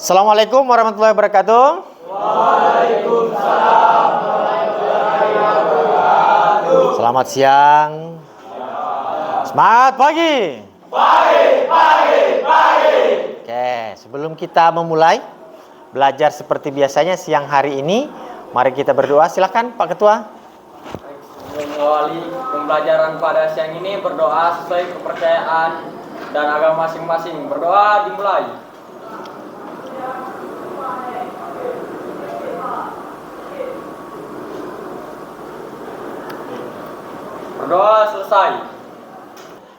Assalamualaikum warahmatullahi wabarakatuh. Waalaikumsalam warahmatullahi wabarakatuh. Selamat siang. Semangat pagi. Pagi. Oke, sebelum kita memulai belajar seperti biasanya siang hari ini, mari kita berdoa. Silakan Pak Ketua. Mengawali pembelajaran pada siang ini, berdoa sesuai kepercayaan dan agama masing-masing. Berdoa dimulai. Berdoa selesai.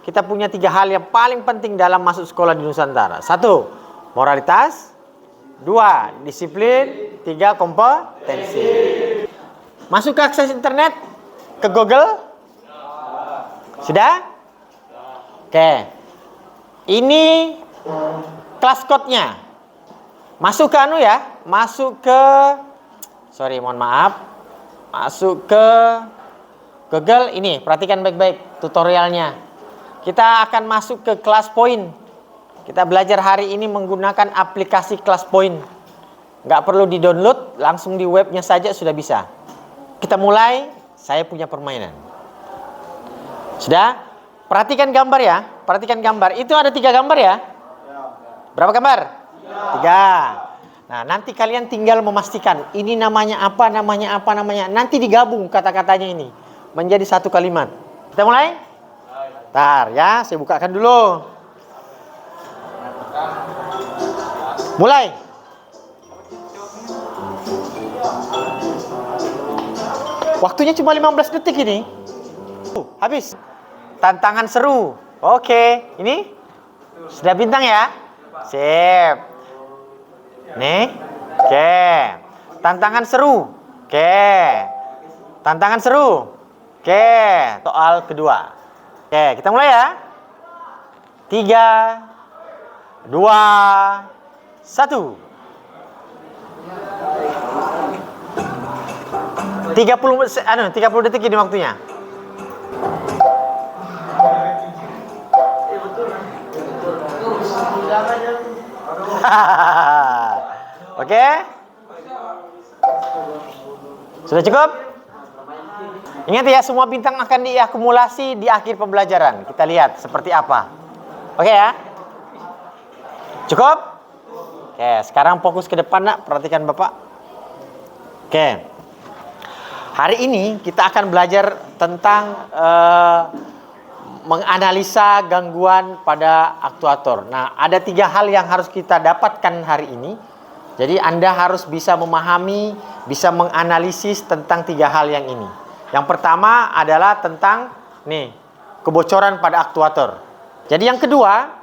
Kita punya 3 hal yang paling penting dalam masuk sekolah di Nusantara. 1, moralitas. 2, disiplin. 3, kompetensi. Masuk ke akses internet, ke Google. Sudah? Oke. Ini kelas code-nya. Masuk ke masuk ke Masuk ke Google ini, perhatikan baik-baik tutorialnya. Kita akan masuk ke kelas point. Kita belajar hari ini menggunakan aplikasi kelas point. Nggak perlu di-download, langsung di webnya saja sudah bisa. Kita mulai, saya punya permainan. Sudah? Perhatikan gambar ya. Perhatikan gambar. Itu ada 3 gambar ya? Berapa gambar? 3. Nah, nanti kalian tinggal memastikan ini namanya apa. Nanti digabung kata-katanya ini menjadi satu kalimat. Kita mulai? Bentar ya, saya bukakan dulu. Mulai. Waktunya cuma 15 detik ini. Habis. Tantangan seru. Oke, ini sudah bintang ya? Sip. Nih. Oke. Tantangan seru. Oke. Tantangan seru. Oke, soal kedua. Oke, kita mulai ya. 3, 2, 1. 30 detik ini waktunya. Oke. Sudah cukup? Ingat ya, semua bintang akan diakumulasi di akhir pembelajaran. Kita lihat seperti apa. Oke ya? Cukup? Oke, sekarang fokus ke depan, Nak. Perhatikan Bapak. Oke. Hari ini kita akan belajar tentang menganalisa gangguan pada aktuator. Nah, ada 3 hal yang harus kita dapatkan hari ini. Jadi Anda harus bisa memahami, bisa menganalisis tentang 3 hal yang ini. Yang pertama adalah tentang kebocoran pada aktuator. Jadi yang kedua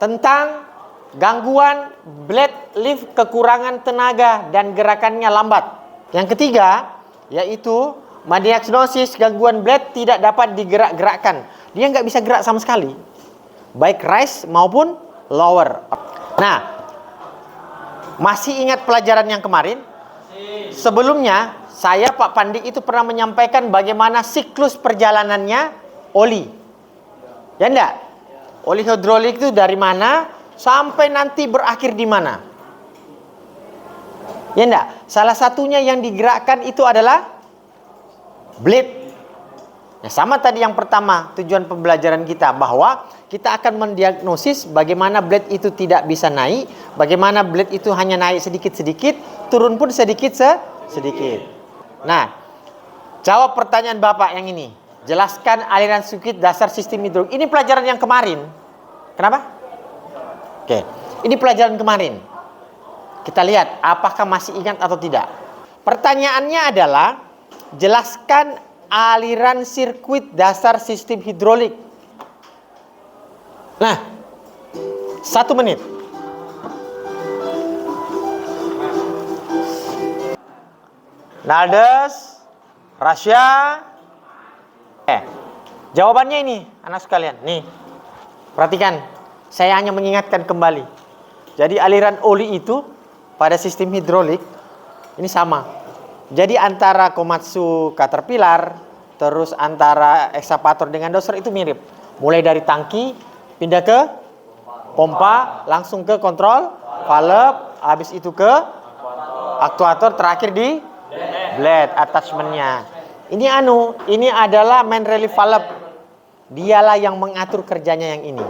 tentang gangguan blade lift, kekurangan tenaga dan gerakannya lambat. Yang ketiga yaitu mendiagnosis gangguan blade tidak dapat digerak-gerakkan. Dia nggak bisa gerak sama sekali, baik rise maupun lower. Nah, masih ingat pelajaran yang kemarin? Sebelumnya saya, Pak Pandi, itu pernah menyampaikan bagaimana siklus perjalanannya oli. Ya enggak? Oli hidrolik itu dari mana sampai nanti berakhir di mana? Ya enggak? Salah satunya yang digerakkan itu adalah blade. Nah, sama tadi yang pertama, tujuan pembelajaran kita bahwa kita akan mendiagnosis bagaimana blade itu tidak bisa naik, bagaimana blade itu hanya naik sedikit-sedikit, turun pun sedikit-sedikit. Nah, jawab pertanyaan Bapak yang ini. Jelaskan aliran sirkuit dasar sistem hidrolik. Ini pelajaran yang kemarin. Kenapa? Oke, ini pelajaran kemarin. Kita lihat apakah masih ingat atau tidak. Pertanyaannya adalah jelaskan aliran sirkuit dasar sistem hidrolik. Nah, 1 menit. Naldes, Rasya. Jawabannya ini, anak sekalian. Nih, perhatikan. Saya hanya mengingatkan kembali. Jadi aliran oli itu pada sistem hidrolik ini sama. Jadi antara Komatsu Caterpillar, terus antara ekskavator dengan dozer itu mirip. Mulai dari tangki, pindah ke pompa, langsung ke kontrol valve, habis itu ke aktuator, terakhir di blade attachmentnya. Ini adalah main relief valve. Dialah yang mengatur kerjanya yang ini.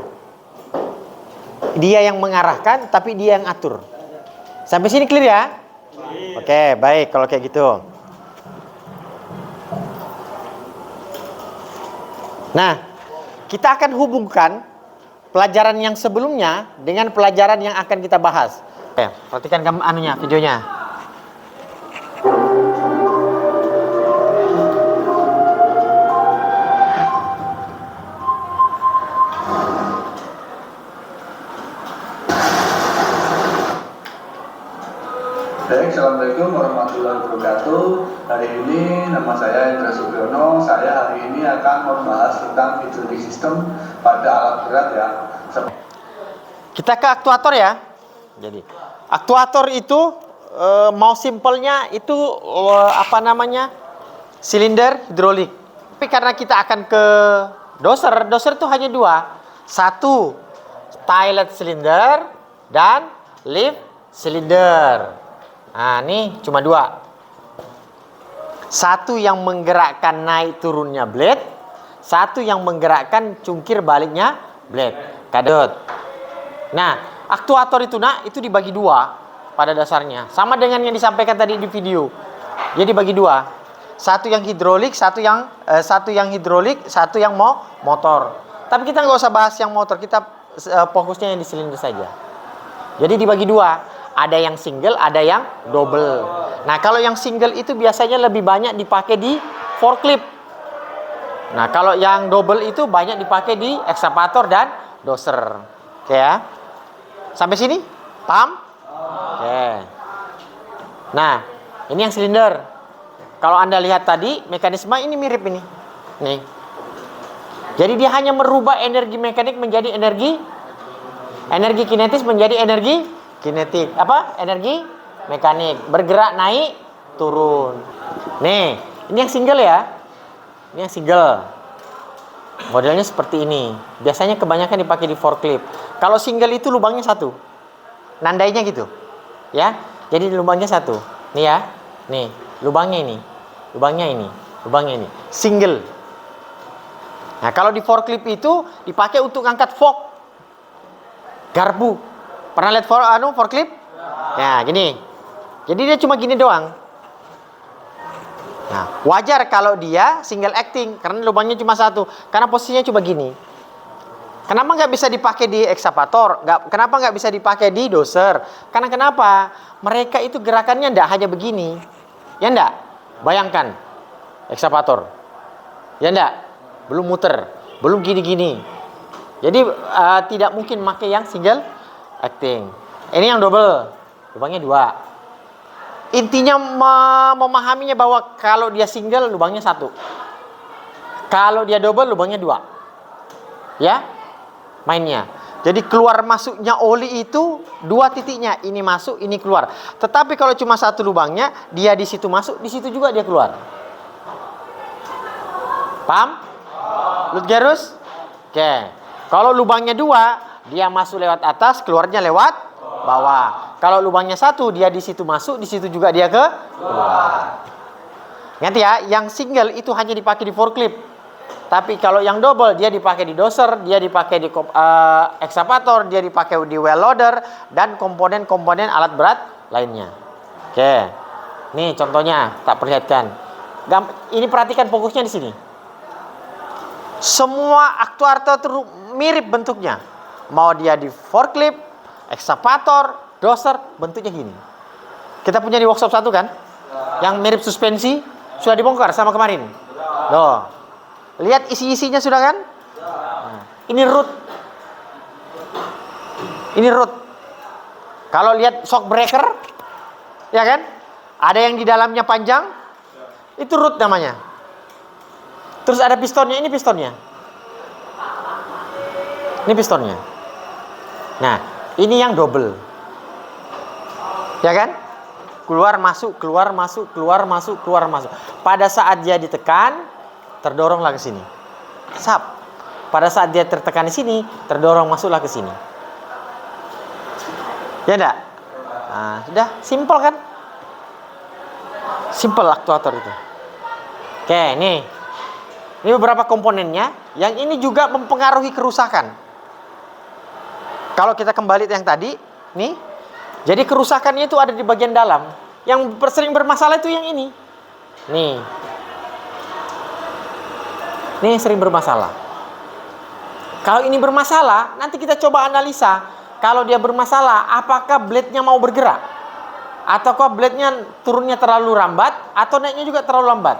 Dia yang mengarahkan, tapi dia yang atur. Sampai sini clear ya? Oke, baik kalau kayak gitu. Nah, kita akan hubungkan pelajaran yang sebelumnya dengan pelajaran yang akan kita bahas. Oke, perhatikan videonya. Baik, Assalamualaikum warahmatullahi wabarakatuh. Hari ini nama saya Indra Sugiono. Saya hari ini akan membahas tentang hidrolik sistem pada alat berat ya. Kita ke aktuator ya. Jadi, aktuator itu mau simpelnya itu silinder hidrolik. Tapi karena kita akan ke doser itu hanya dua. Satu, pilot silinder dan lift silinder. Nah, ini cuma dua. Satu yang menggerakkan naik turunnya blade, satu yang menggerakkan cungkir baliknya blade. Kadot. Nah, aktuator itu dibagi dua pada dasarnya. Sama dengan yang disampaikan tadi di video. Jadi dibagi dua. Satu yang hidrolik, satu yang motor. Tapi kita nggak usah bahas yang motor, kita fokusnya yang di silinder saja. Jadi dibagi dua. Ada yang single, ada yang double. Nah, kalau yang single itu biasanya lebih banyak dipakai di forklift. Nah, kalau yang double itu banyak dipakai di ekskavator dan doser. Oke ya. Sampai sini? Paham? Oke. Nah, ini yang silinder. Kalau Anda lihat tadi, mekanisme ini mirip ini. Nih. Jadi dia hanya merubah energi mekanik menjadi energi kinetis menjadi energi kinetik. Energi mekanik. Bergerak naik, turun. Nih, ini yang single ya. Ini yang single. Modelnya seperti ini. Biasanya kebanyakan dipakai di forklift. Kalau single itu lubangnya satu. Nandainya gitu. Ya. Jadi lubangnya satu. Nih ya. Nih, lubangnya ini. Lubangnya ini. Lubangnya ini. Single. Nah, kalau di forklift itu dipakai untuk ngangkat fork. Garpu. Pernah lihat forklift? Ya, gini. Jadi dia cuma gini doang. Nah, wajar kalau dia single acting karena lubangnya cuma satu. Karena posisinya cuma gini. Kenapa nggak bisa dipakai di ekskavator? Kenapa nggak bisa dipakai di doser? Karena kenapa? Mereka itu gerakannya ndak hanya begini. Ya ndak? Bayangkan ekskavator. Ya ndak? Belum muter, belum gini-gini. Jadi tidak mungkin pakai yang single acting. Ini yang double, lubangnya dua. Intinya memahaminya bahwa kalau dia single lubangnya satu, kalau dia double lubangnya dua. Ya, mainnya. Jadi keluar masuknya oli itu dua titiknya, ini masuk, ini keluar. Tetapi kalau cuma satu lubangnya, dia di situ masuk, di situ juga dia keluar. Paham? Lutgerus? Oke. Kalau lubangnya dua, dia masuk lewat atas, keluarnya lewat bawah. Kalau lubangnya satu, dia di situ masuk, di situ juga dia keluar. Ingat ya, yang single itu hanya dipakai di forklift. Tapi kalau yang double, dia dipakai di doser, dia dipakai di ekskavator, dia dipakai di well loader, dan komponen-komponen alat berat lainnya. Oke, nih contohnya, tak perlihatkan. Ini perhatikan fokusnya di sini. Semua aktuator itu mirip bentuknya. Mau dia di forklift, ekskavator, doser, bentuknya gini. Kita punya di workshop satu kan? Yang mirip suspensi, sudah dibongkar sama kemarin. Loh. Lihat isi-isinya sudah kan? Nah, ini root. Ini root. Kalau lihat shock breaker, ya kan? Ada yang di dalamnya panjang, itu root namanya. Terus ada pistonnya, ini pistonnya. Ini pistonnya. Nah, ini yang double. Ya kan? Keluar masuk, keluar masuk, keluar masuk, keluar masuk. Pada saat dia ditekan, terdoronglah ke sini. Sap. Pada saat dia tertekan di sini, terdorong masuklah ke sini. Ya enggak? Nah, sudah simpel kan? Simpel aktuator itu. Oke, nih. Ini beberapa komponennya. Yang ini juga mempengaruhi kerusakan. Kalau kita kembali yang tadi, nih. Jadi kerusakannya itu ada di bagian dalam. Yang sering bermasalah itu yang ini. Nih. Ini yang sering bermasalah. Kalau ini bermasalah, nanti kita coba analisa. Kalau dia bermasalah, apakah blade-nya mau bergerak? Ataukah blade-nya turunnya terlalu lambat, atau naiknya juga terlalu lambat?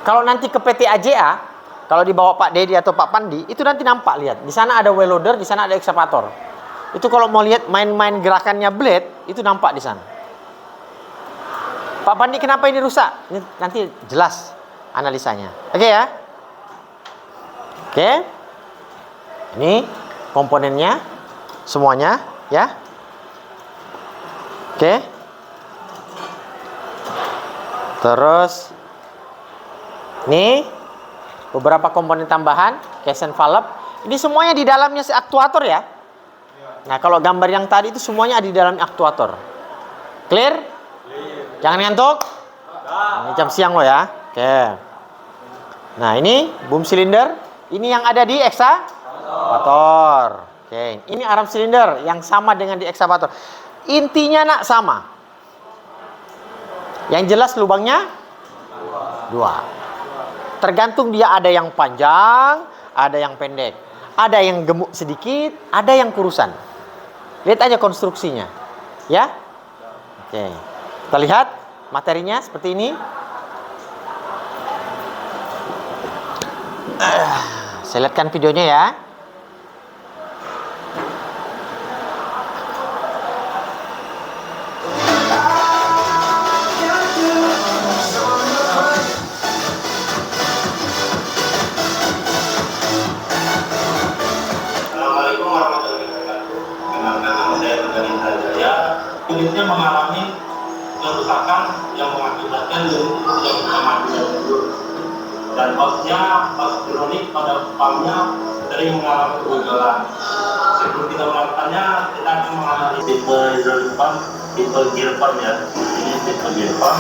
Kalau nanti ke PT AJA, kalau dibawa Pak Dedi atau Pak Pandi, itu nanti nampak, lihat. Di sana ada well loader, di sana ada excavator. Itu kalau mau lihat main-main gerakannya blade, itu nampak di sana. Pak Pandi, kenapa ini rusak? Ini nanti jelas analisanya. Oke ya? Oke. Ini komponennya semuanya ya. Oke. Terus ini beberapa komponen tambahan, case and valve. Ini semuanya di dalamnya si aktuator ya. Nah, kalau gambar yang tadi itu semuanya ada di dalam aktuator. Clear? Jangan ngantuk. Ini jam siang loh ya. Oke. Nah, ini boom cylinder. Ini yang ada di ekskavator. Oke. Ini arm cylinder yang sama dengan di ekskavator. Intinya nak sama. Yang jelas lubangnya dua. Tergantung dia ada yang panjang, ada yang pendek. Ada yang gemuk sedikit, ada yang kurusan. Lihat aja konstruksinya. Ya? Oke. Kita lihat materinya seperti ini. Saya lihatkan videonya ya. Assalamualaikum warahmatullahi wabarakatuh. Kenalkan nama saya Nurganin Harjaya. Unitnya mengalami kerusakan yang mengakibatkan unit itu tidak bisa maju dan mundur. Dan hostnya, host hidrolik pada pumpnya sering mengalami kebocoran. Sebelum kita melakukannya, kita akan menganalisis tipe hidrolik pump, tipe gear pump ya. Ini tipe gear pump.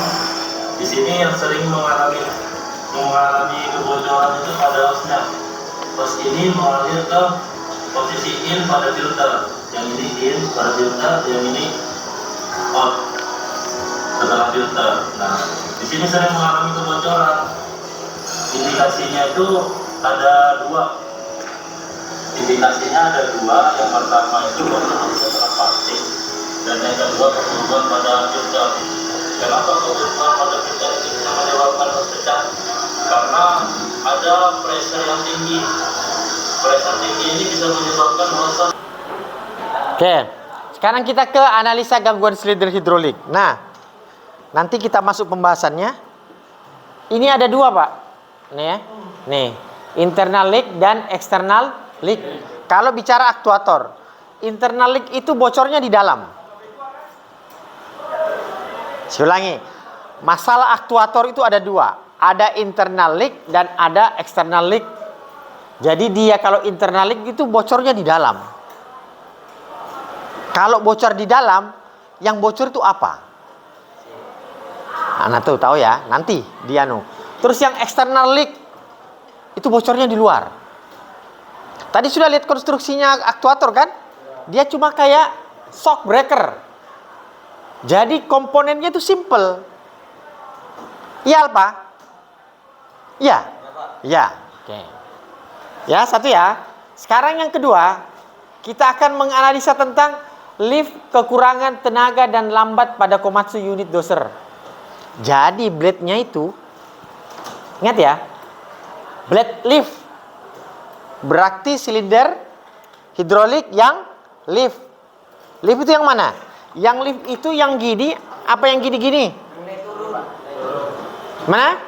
Di sini yang sering mengalami kebocoran itu pada hostnya. Host ini mengalir ke posisi in pada filter. Yang ini in pada filter, yang ini out setelah filter. Nah, di sini sering mengalami kebocoran. Indikasinya itu ada dua. Indikasinya ada dua. Yang pertama itu kebutuhan plastik, dan yang kedua kebutuhan pada filter. Kenapa kebutuhan pada filter itu bisa menyebabkan pecah? Karena ada pressure yang tinggi. Pressure tinggi ini bisa menyebabkan hose. Oke. Sekarang kita ke analisa gangguan silinder hidrolik. Nah, nanti kita masuk pembahasannya. Ini ada dua, Pak. Nih ya. Nih, internal leak dan external leak. Kalau bicara aktuator, internal leak itu bocornya di dalam. Saya ulangi. Masalah aktuator itu ada dua. Ada internal leak dan ada external leak. Jadi dia kalau internal leak itu bocornya di dalam. Kalau bocor di dalam, yang bocor itu apa? Nah, tahu ya, nanti dia Terus yang external leak itu bocornya di luar. Tadi sudah lihat konstruksinya aktuator kan? Dia cuma kayak shock breaker. Jadi komponennya itu simple. Iya, Alpa? Iya. Iya. Oke. Ya, satu ya. Sekarang yang kedua, kita akan menganalisa tentang lift kekurangan tenaga dan lambat pada Komatsu unit doser. Jadi blade-nya itu, ingat ya, blade lift berarti silinder hidrolik yang lift. Lift itu yang mana? Yang lift itu yang gini, apa yang gini-gini? Mana?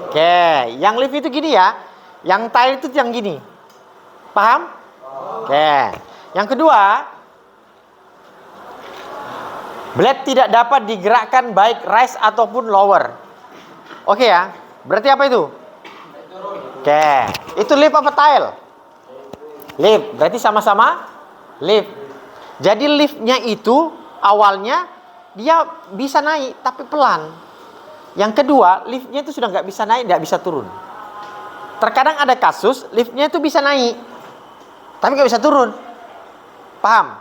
Oke, yang lift itu gini ya. Yang tail itu yang gini. Paham? Oke. Yang kedua, blade tidak dapat digerakkan baik rise ataupun lower. Oke ya. Berarti apa itu? Oke. Itu lift apa tail? Lift. Berarti sama-sama lift. Jadi liftnya itu awalnya dia bisa naik tapi pelan. Yang kedua, liftnya itu sudah nggak bisa naik, nggak bisa turun. Terkadang ada kasus liftnya itu bisa naik tapi nggak bisa turun. Paham?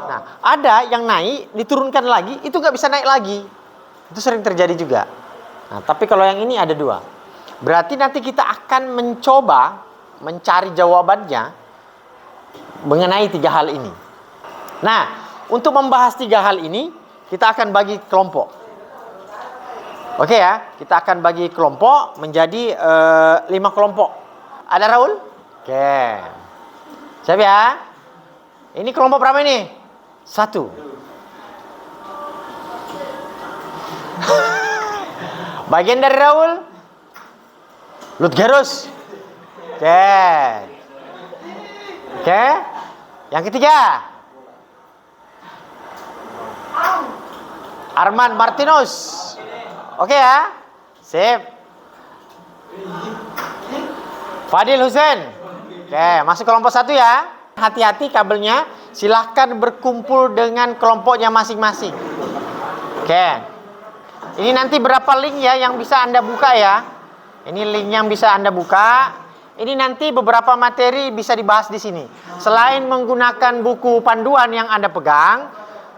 Nah, ada yang naik diturunkan lagi itu nggak bisa naik lagi. Itu sering terjadi juga. Nah, tapi kalau yang ini ada dua. Berarti nanti kita akan mencoba mencari jawabannya mengenai tiga hal ini. Nah, untuk membahas tiga hal ini, kita akan bagi kelompok. Oke ya, kita akan bagi kelompok menjadi 5 kelompok. Ada Raul? Oke. Siap ya? Ini kelompok berapa ini? 1. Bagian dari Raul? Lutgerus. Oke. Oke. Yang ketiga? Arman Martinus. Oke ya? Sip. Fadil Hussein. Oke, masuk kelompok 1 ya. Hati-hati kabelnya. Silahkan berkumpul dengan kelompoknya masing-masing. Oke. Ini nanti berapa link ya yang bisa Anda buka ya. Ini link yang bisa Anda buka. Ini nanti beberapa materi bisa dibahas di sini. Selain menggunakan buku panduan yang Anda pegang,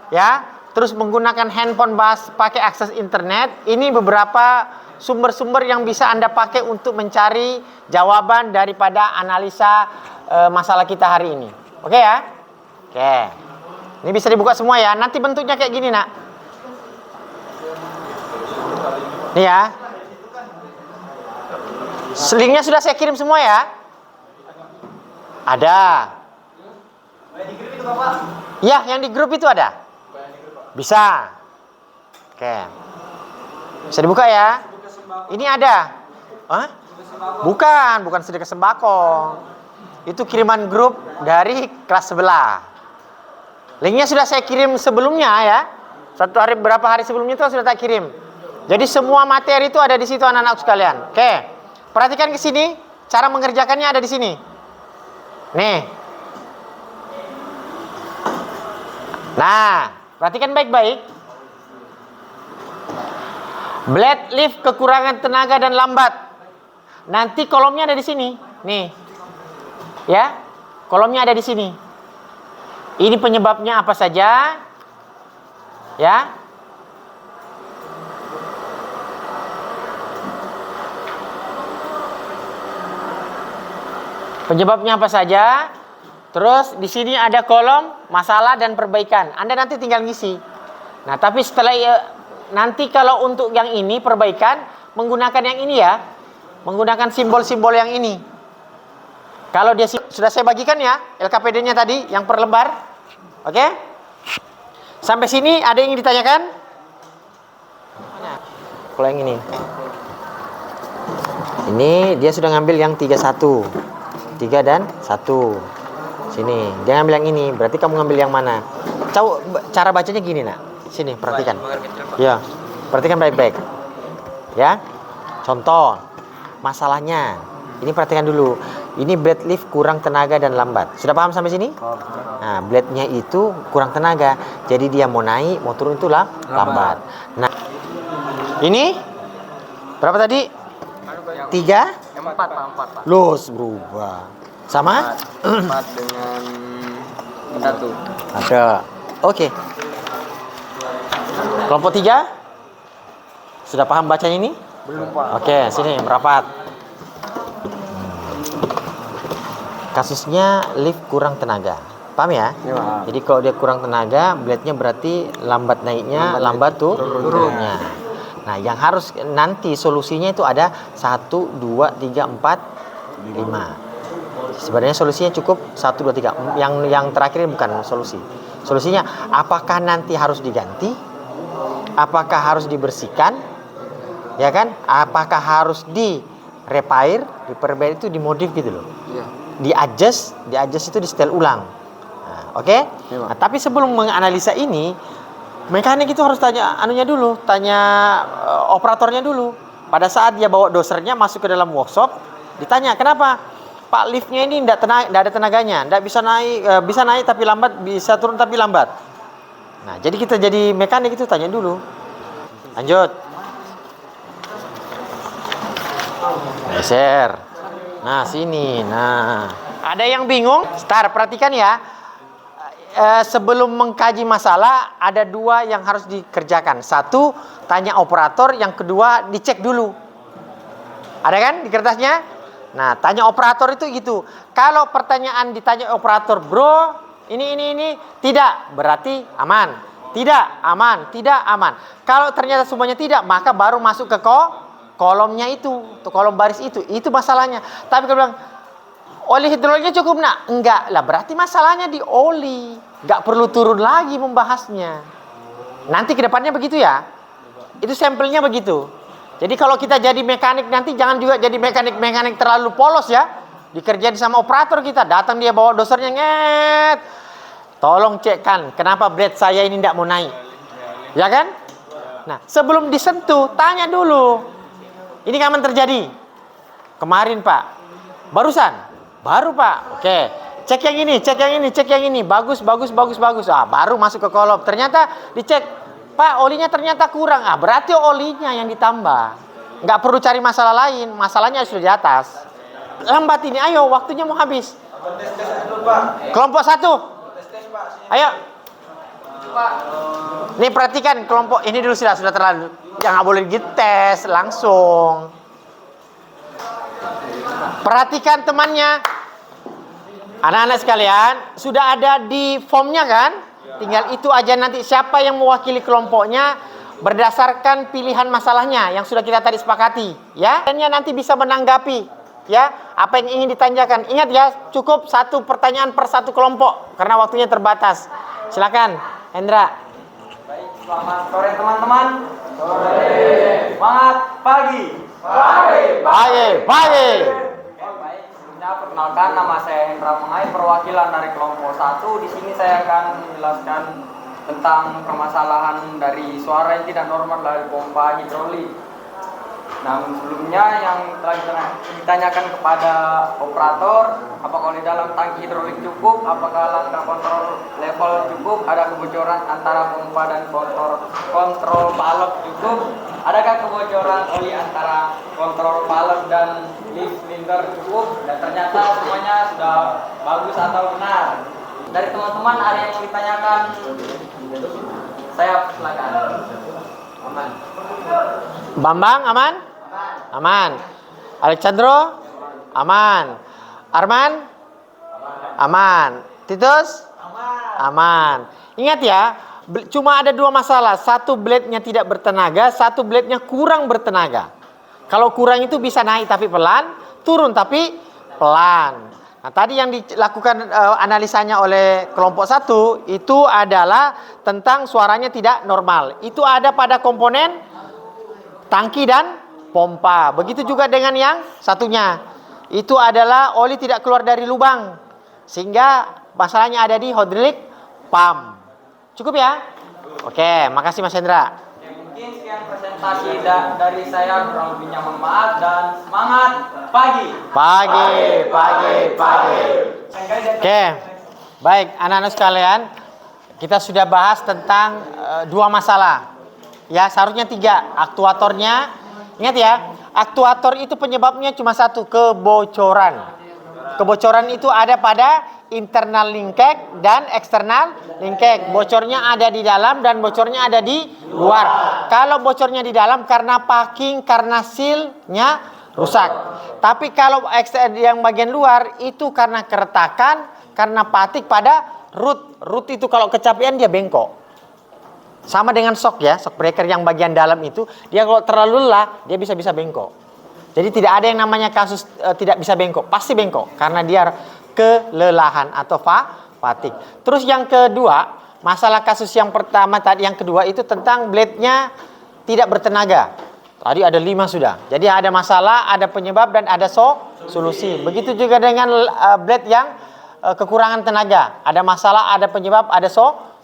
ya, terus menggunakan handphone pakai akses internet, ini beberapa sumber-sumber yang bisa Anda pakai untuk mencari jawaban daripada analisa masalah kita hari ini. Oke ya? Oke. Ini bisa dibuka semua ya. Nanti bentuknya kayak gini, Nak. Nih ya. Linknya sudah saya kirim semua ya. Ada. Ya, yang di grup itu ada. Bisa. Oke. Bisa dibuka ya. Ini ada. Hah? Bukan sedekah sembako. Itu kiriman grup dari kelas sebelah. Linknya sudah saya kirim sebelumnya ya. Berapa hari sebelumnya itu sudah tak kirim. Jadi semua materi itu ada di situ anak-anak sekalian. Oke. Perhatikan ke sini, cara mengerjakannya ada di sini. Nih. Nah, perhatikan baik-baik. Blade lift kekurangan tenaga dan lambat. Nanti kolomnya ada di sini. Nih. Ya. Kolomnya ada di sini. Ini penyebabnya apa saja? Ya. Penyebabnya apa saja? Terus di sini ada kolom masalah dan perbaikan. Anda nanti tinggal ngisi. Nah, tapi setelah nanti kalau untuk yang ini perbaikan menggunakan yang ini ya. Menggunakan simbol-simbol yang ini. Kalau dia sudah saya bagikan ya LKPD-nya tadi yang per lembar. Oke? Sampai sini ada yang ingin ditanyakan? Mana? Kalau yang ini. Ini dia sudah ngambil yang 31. 3 dan 1. Sini, dia ngambil yang ini. Berarti kamu ngambil yang mana? Cara bacanya gini, Nak. Sini, perhatikan. Ya, perhatikan baik-baik. Ya. Contoh, masalahnya. Ini perhatikan dulu. Ini blade lift kurang tenaga dan lambat. Sudah paham sampai sini? Nah, blade-nya itu kurang tenaga. Jadi dia mau naik, mau turun itu lambat. Nah, ini berapa tadi? 3? 4. Los berubah. Sama? 4 dengan 1. Ada. Oke. Kelompok 3? Sudah paham bacanya ini? Belum, Pak. Oke, sini merapat. Kasusnya lift kurang tenaga. Paham ya? Iya, Pak. Jadi kalau dia kurang tenaga, blade-nya berarti lambat naiknya, lambat turunnya. Nah, yang harus nanti solusinya itu ada 1, 2, 3, 4, 5. Sebenarnya solusinya cukup 1, 2, 3. Yang terakhir ini bukan solusi. Solusinya apakah nanti harus diganti? Apakah harus dibersihkan? Ya kan? Apakah harus di-repair? Diperbaiki itu dimodif gitu loh. Iya. Di-adjust itu di-setel ulang. Nah, oke? Iya, Pak. Nah, tapi sebelum menganalisa ini, mekanik itu harus tanya operatornya dulu. Pada saat dia bawa dosernya masuk ke dalam workshop, ditanya, kenapa? Pak liftnya ini tidak ada tenaganya, tidak bisa naik, bisa naik tapi lambat, bisa turun tapi lambat. Nah, jadi kita jadi mekanik itu tanya dulu. Lanjut. Geser. Nah, sini. Nah, ada yang bingung? Start, perhatikan ya. Sebelum mengkaji masalah, ada dua yang harus dikerjakan. Satu, tanya operator. Yang kedua, dicek dulu. Ada kan di kertasnya? Nah, tanya operator itu gitu. Kalau pertanyaan ditanya operator, bro, ini, tidak, berarti aman. Tidak, aman, tidak, aman. Kalau ternyata semuanya tidak, maka baru masuk ke kolomnya itu, kolom baris itu masalahnya. Tapi kalau bilang, oli hidroliknya cukup nak? Enggak, lah berarti masalahnya di oli. Enggak perlu turun lagi membahasnya. Nanti ke depannya begitu ya. Itu sampelnya begitu. Jadi kalau kita jadi mekanik nanti jangan juga jadi mekanik terlalu polos ya. Dikerjain sama operator kita, datang dia bawa dosernya nget. Tolong cekkan kenapa blade saya ini tidak mau naik. Ya kan? Nah, sebelum disentuh tanya dulu. Ini kapan terjadi? Kemarin, Pak. Barusan? Baru, Pak. Oke. Cek yang ini, cek yang ini, cek yang ini. Bagus. Ah, baru masuk ke kolom. Ternyata dicek, Pak, olinya ternyata kurang. Ah, berarti olinya yang ditambah. Nggak perlu cari masalah lain. Masalahnya sudah di atas. Lambat ini, ayo, waktunya mau habis. Kelompok 1. Ayo. Nih perhatikan kelompok ini dulu sudah terlalu. Jangan boleh dites langsung. Perhatikan temannya. Anak-anak sekalian, sudah ada di formnya kan? Tinggal itu aja nanti siapa yang mewakili kelompoknya berdasarkan pilihan masalahnya yang sudah kita tadi sepakati, ya. Dan nanti bisa menanggapi, ya, apa yang ingin ditanyakan. Ingat ya, cukup satu pertanyaan per satu kelompok karena waktunya terbatas. Silakan, Hendra. Baik, selamat sore teman-teman. Sore. Semangat pagi. Pagi. Baik, sebelumnya perkenalkan nama saya Hendra Mengai, perwakilan dari kelompok 1. Di sini saya akan menjelaskan tentang permasalahan dari suara yang tidak normal dari pompa hidrolik. Namun sebelumnya yang telah ditanyakan kepada operator, apakah di dalam tangki hidrolik cukup, apakah langkah kontrol level cukup, ada kebocoran antara pompa dan kontrol valve cukup, adakah kebocoran oli antara kontrol valve dan leaf cylinder cukup, dan ternyata semuanya sudah bagus atau benar. Dari teman-teman ada yang mau ditanyakan? Saya silakan. Aman. Bambang aman? Aman. Alexandro? Aman. Arman? Aman. Titus? Aman. Ingat ya, cuma ada dua masalah. Satu blade-nya tidak bertenaga, satu blade-nya kurang bertenaga. Kalau kurang itu bisa naik tapi pelan, turun tapi pelan. Nah, tadi yang dilakukan analisanya oleh kelompok 1 itu adalah tentang suaranya tidak normal. Itu ada pada komponen tangki dan pompa. Begitu juga dengan yang satunya. Itu adalah oli tidak keluar dari lubang. Sehingga masalahnya ada di hydraulic pump. Cukup ya? Oke, makasih Mas Hendra. Mungkin sekian presentasi dari saya, kurang lebihnya mohon maaf dan semangat pagi. Oke, baik anak-anak sekalian, kita sudah bahas tentang dua masalah. Ya, seharusnya 3. Aktuatornya, ingat ya, aktuator itu penyebabnya cuma satu, kebocoran. Kebocoran itu ada pada internal linkage dan eksternal linkage. Bocornya ada di dalam dan bocornya ada di luar. Kalau bocornya di dalam karena packing, karena sealnya rusak. Tapi kalau yang bagian luar itu karena keretakan, karena patik pada root. Root itu kalau kecapean dia bengkok. Sama dengan shock ya, shock breaker yang bagian dalam itu, dia kalau terlalu lelah, dia bisa bengkok. Jadi tidak ada yang namanya kasus tidak bisa bengkok, pasti bengkok karena dia kelelahan atau fatigue. Terus yang kedua, masalah kasus yang pertama tadi, yang kedua itu tentang blade-nya tidak bertenaga. Tadi ada 5 sudah. Jadi ada masalah, ada penyebab dan ada solusi. Begitu juga dengan blade yang kekurangan tenaga. Ada masalah, ada penyebab, ada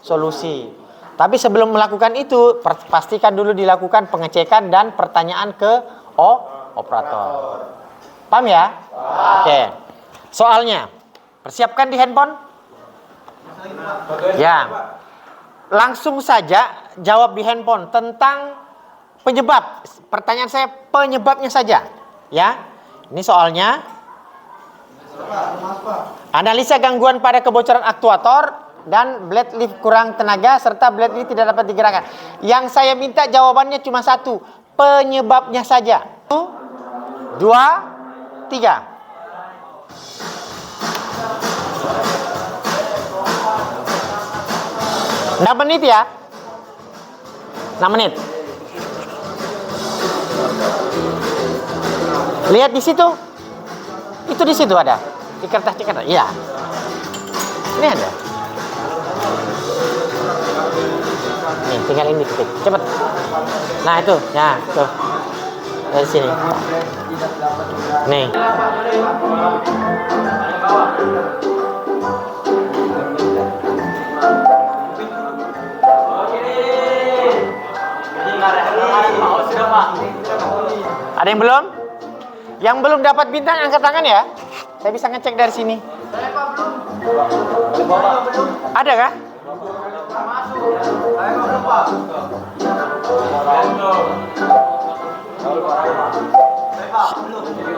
solusi. Tapi sebelum melakukan itu, pastikan dulu dilakukan pengecekan dan pertanyaan ke operator. Paham ya? Oke. soalnya. Persiapkan di handphone. Ya. Langsung saja jawab di handphone tentang penyebab. Pertanyaan saya penyebabnya saja. Ya. Ini soalnya. Analisa gangguan pada kebocoran aktuator dan blade lift kurang tenaga serta blade lift tidak dapat digerakkan. Yang saya minta jawabannya cuma satu, penyebabnya saja. 1, 2, 3. 6 menit ya. 6 menit. Lihat di situ. Itu di situ ada. Di kertas ada. Iya. Ini ada. Nih, tinggal ini ketik. Cepat. Nah, itu. Ya, tuh. Dari sini. Nih. Ada yang belum? Yang belum dapat bintang angkat tangan ya. Saya bisa ngecek dari sini. Ada kah?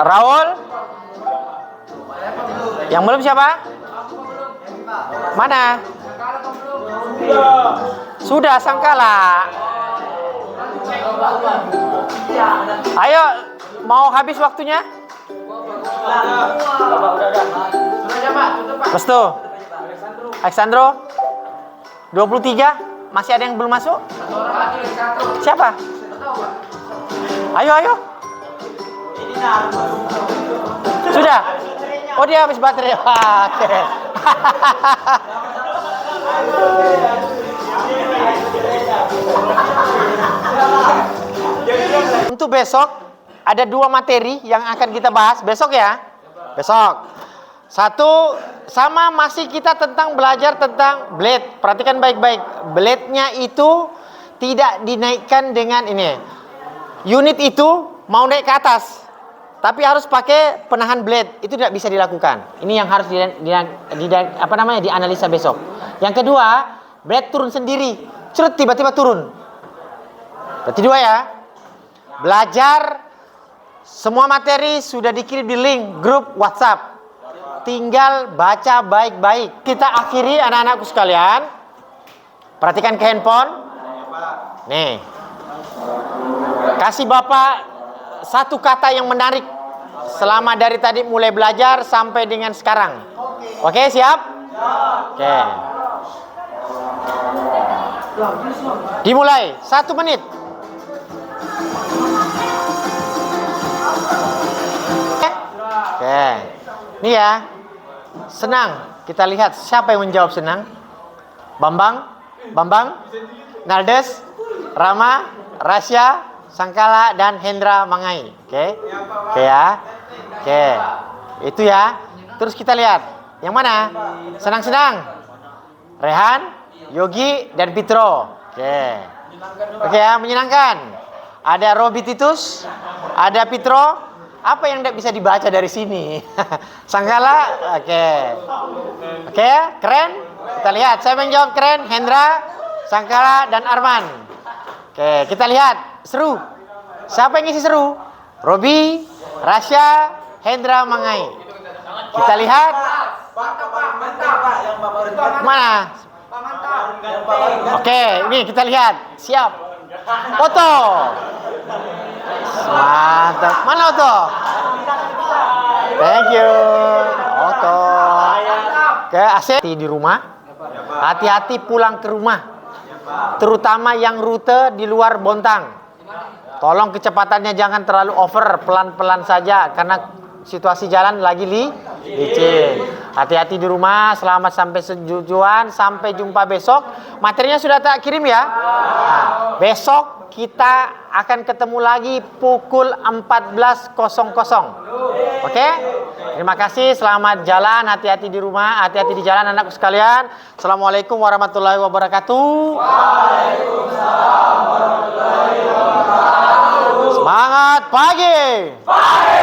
Raul? Yang belum siapa? Mana? Sudah Sangkala. Ayo, mau habis waktunya? Restu. Alexandro. 23. Masih ada yang belum masuk? Siapa? Ayo, ayo. Sudah. Oh, dia habis baterai. Oke. Untuk besok ada 2 materi yang akan kita bahas besok ya. Besok. 1 sama masih kita tentang belajar tentang blade. Perhatikan baik-baik. Blade-nya itu tidak dinaikkan dengan ini. Unit itu mau naik ke atas, tapi harus pakai penahan blade. Itu tidak bisa dilakukan. Ini yang harus dianalisa besok. Yang kedua, blade turun sendiri. Cerut tiba-tiba turun. Berarti 2 ya. Belajar semua materi sudah dikirim di link grup WhatsApp. Tinggal baca baik-baik. Kita akhiri anak-anakku sekalian. Perhatikan ke handphone. Nih. Kasih Bapak satu kata yang menarik selama dari tadi mulai belajar sampai dengan sekarang. Oke, siap? Oke. Dimulai. 1 menit. Oke. Ini ya. Senang. Kita lihat siapa yang menjawab senang. Bambang, Naldes, Rama, Rasya, Sangkala, dan Hendra Mangai. Oke. Oke ya. Oke. Itu ya. Terus kita lihat. Yang mana? Senang-senang. Rehan, Yogi, dan Pitro. Oke. Oke ya, menyenangkan. Ada Robi Titus, ada Pitro. Apa yang tidak bisa dibaca dari sini? Sangkala, oke. Oke, keren. Kita lihat. Saya menjawab keren. Hendra, Sangkala, dan Arman. Oke, kita lihat. Seru. Siapa yang ngisi seru? Robi, Rasya, Hendra, Mangai. Kita lihat. Mana? Oke, ini kita lihat. Siap. Foto. Mantap. Mana Oto? Thank you. Oto. Oke, asik di rumah. Hati-hati pulang ke rumah. Terutama yang rute di luar Bontang. Tolong kecepatannya jangan terlalu over, pelan-pelan saja karena situasi jalan lagi licin. Hati-hati di rumah, selamat sampai tujuan, sampai jumpa besok. Materinya sudah tak kirim ya? Nah, besok kita akan ketemu lagi pukul 14.00. Oke? Terima kasih, selamat jalan, hati-hati di rumah, hati-hati di jalan anakku sekalian. Assalamualaikum warahmatullahi wabarakatuh. Waalaikumsalam warahmatullahi wabarakatuh. Semangat pagi. Pagi.